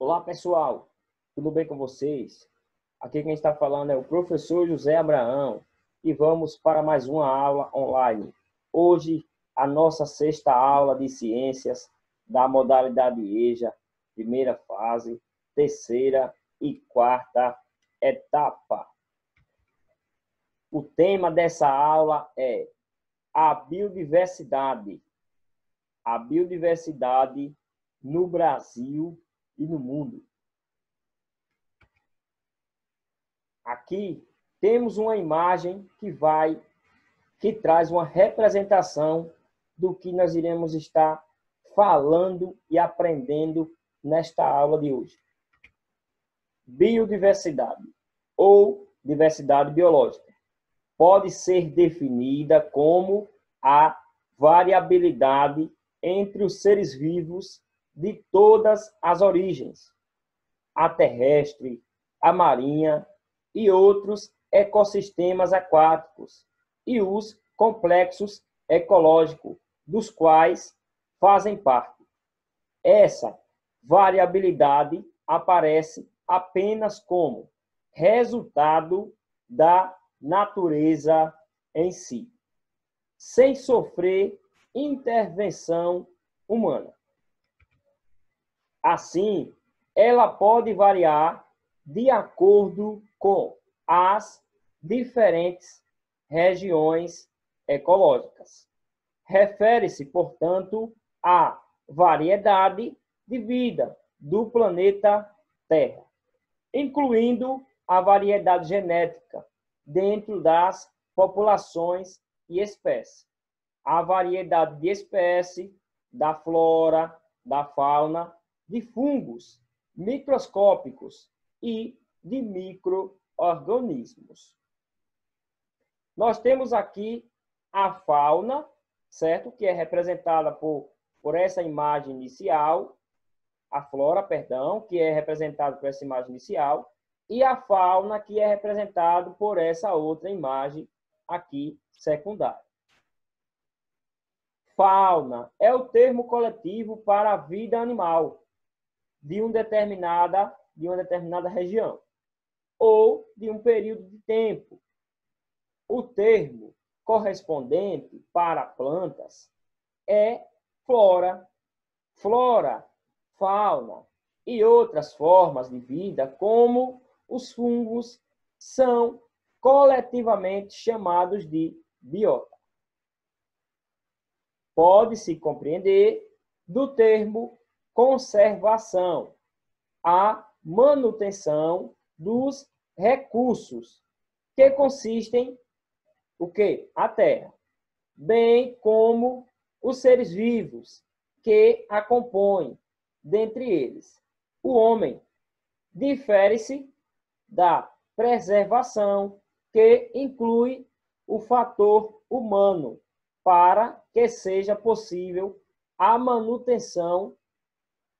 Olá, pessoal. Tudo bem com vocês? Aqui quem está falando é o professor José Abraão e vamos para mais uma aula online. Hoje, a nossa sexta aula de ciências da modalidade EJA, primeira fase, terceira e quarta etapa. O tema dessa aula é a biodiversidade. A biodiversidade no Brasil e no mundo. Aqui temos uma imagem que traz uma representação do que nós iremos estar falando e aprendendo nesta aula de hoje. Biodiversidade ou diversidade biológica pode ser definida como a variabilidade entre os seres vivos de todas as origens, a terrestre, a marinha e outros ecossistemas aquáticos, e os complexos ecológicos, dos quais fazem parte. Essa variabilidade aparece apenas como resultado da natureza em si, sem sofrer intervenção humana. Assim, ela pode variar de acordo com as diferentes regiões ecológicas. Refere-se, portanto, à variedade de vida do planeta Terra, incluindo a variedade genética dentro das populações e espécies, a variedade de espécie, da flora, da fauna, de fungos microscópicos e de micro-organismos. Nós temos aqui a fauna, certo? Que é representada por essa imagem inicial, a flora, perdão, que é representada por essa imagem inicial, e a fauna, que é representada por essa outra imagem aqui secundária. Fauna é o termo coletivo para a vida animal de uma determinada região ou de um período de tempo. O termo correspondente para plantas é flora. Flora, fauna e outras formas de vida, como os fungos, são coletivamente chamados de biota. Pode-se compreender do termo conservação, a manutenção dos recursos, que consistem o quê? A terra, bem como os seres vivos que a compõem, dentre eles. O homem difere-se da preservação, que inclui o fator humano, para que seja possível a manutenção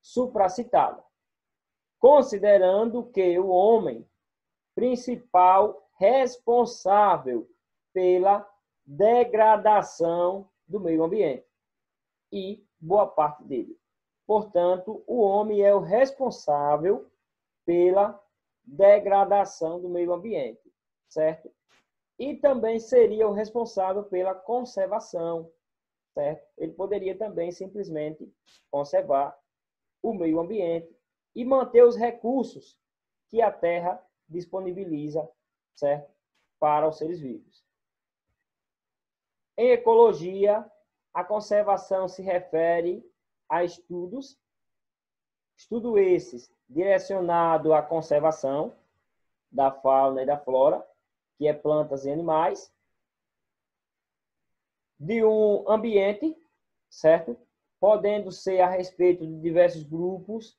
supracitada, considerando que o homem, principal responsável pela degradação do meio ambiente, e boa parte dele. Portanto, o homem é o responsável pela degradação do meio ambiente, certo? E também seria o responsável pela conservação, certo? Ele poderia também simplesmente conservar o meio ambiente e manter os recursos que a Terra disponibiliza, certo? Para os seres vivos. Em ecologia, a conservação se refere a estudos esses direcionados à conservação da fauna e da flora, que é plantas e animais, de um ambiente, certo? Podendo ser a respeito de diversos grupos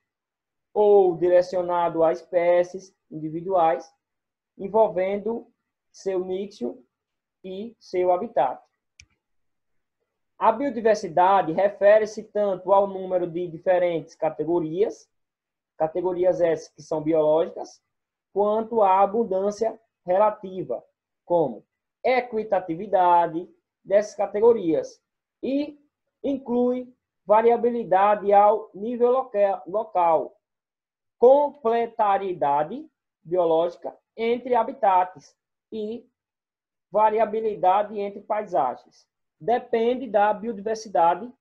ou direcionado a espécies individuais, envolvendo seu nicho e seu habitat. A biodiversidade refere-se tanto ao número de diferentes categorias essas que são biológicas, quanto à abundância relativa, como equitatividade dessas categorias, e inclui variabilidade ao nível local, complementariedade biológica entre habitats e variabilidade entre paisagens. Depende da biodiversidade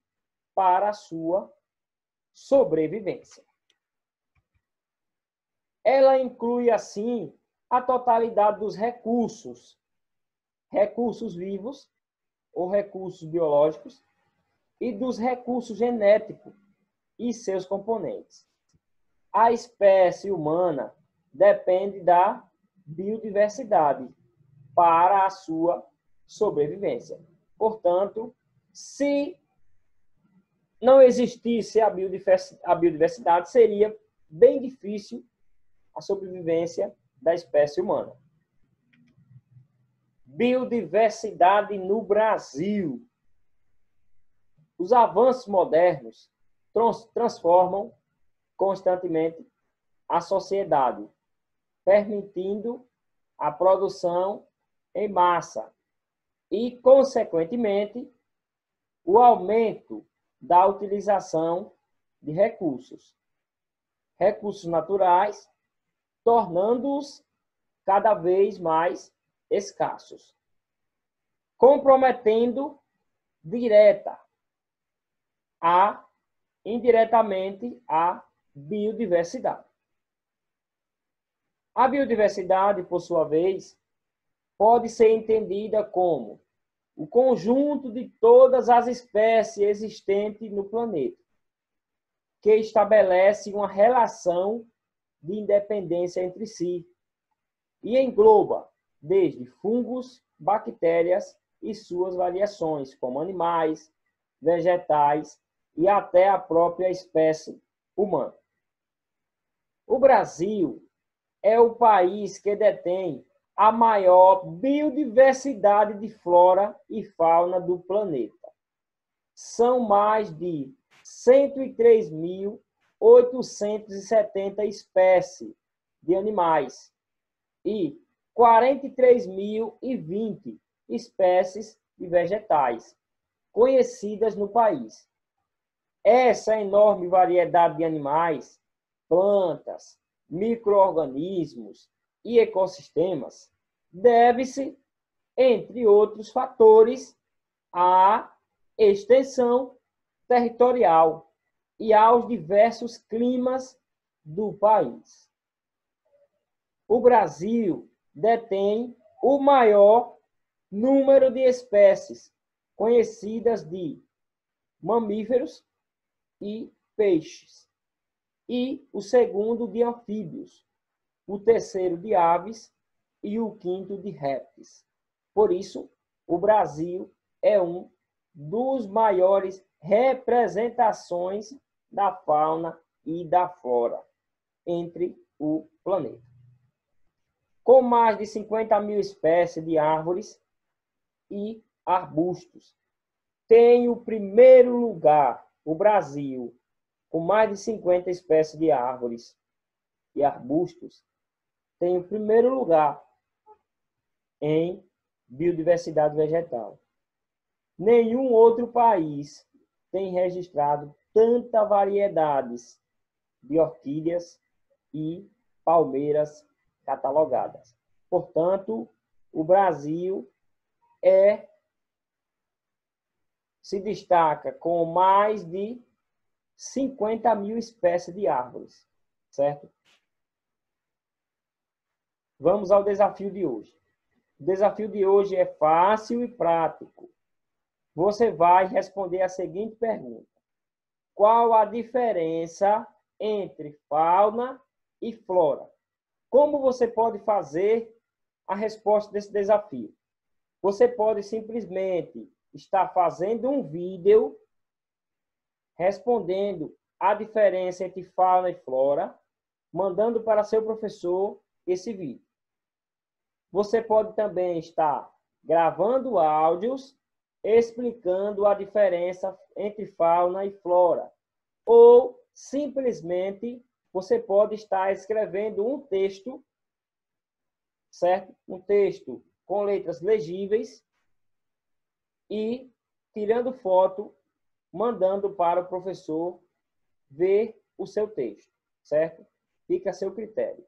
para a sua sobrevivência. Ela inclui, assim, a totalidade dos recursos vivos ou recursos biológicos e dos recursos genéticos e seus componentes. A espécie humana depende da biodiversidade para a sua sobrevivência. Portanto, se não existisse a biodiversidade, seria bem difícil a sobrevivência da espécie humana. Biodiversidade no Brasil. Os avanços modernos transformam constantemente a sociedade, permitindo a produção em massa e, consequentemente, o aumento da utilização de recursos naturais, tornando-os cada vez mais escassos, comprometendo direta indiretamente a biodiversidade. A biodiversidade, por sua vez, pode ser entendida como o conjunto de todas as espécies existentes no planeta, que estabelece uma relação de independência entre si e engloba desde fungos, bactérias e suas variações, como animais, vegetais e até a própria espécie humana. O Brasil é o país que detém a maior biodiversidade de flora e fauna do planeta. São mais de 103.870 espécies de animais e 43.020 espécies de vegetais conhecidas no país. Essa enorme variedade de animais, plantas, micro-organismos e ecossistemas deve-se, entre outros fatores, à extensão territorial e aos diversos climas do país. O Brasil detém o maior número de espécies conhecidas de mamíferos e peixes, e o segundo de anfíbios, o terceiro de aves e o quinto de répteis. Por isso, o Brasil é um dos maiores representações da fauna e da flora entre o planeta. Com mais de 50.000 espécies de árvores e arbustos, tem o primeiro lugar, o Brasil, com mais de 50 espécies de árvores e arbustos, tem o primeiro lugar em biodiversidade vegetal. Nenhum outro país tem registrado tanta variedades de orquídeas e palmeiras catalogadas. Portanto, o Brasil se destaca com mais de 50.000 espécies de árvores, certo? Vamos ao desafio de hoje. O desafio de hoje é fácil e prático. Você vai responder a seguinte pergunta: qual a diferença entre fauna e flora? Como você pode fazer a resposta desse desafio? Você pode simplesmente estar fazendo um vídeo respondendo a diferença entre fauna e flora, mandando para seu professor esse vídeo. Você pode também estar gravando áudios explicando a diferença entre fauna e flora. Ou, simplesmente, você pode estar escrevendo um texto, certo? Um texto com letras legíveis e tirando foto, mandando para o professor ver o seu texto, certo? Fica a seu critério.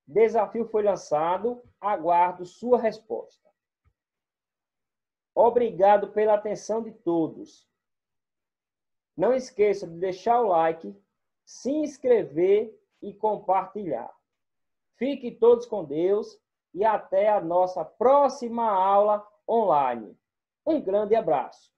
Desafio foi lançado, aguardo sua resposta. Obrigado pela atenção de todos. Não esqueça de deixar o like, se inscrever e compartilhar. Fiquem todos com Deus e até a nossa próxima aula online. Um grande abraço.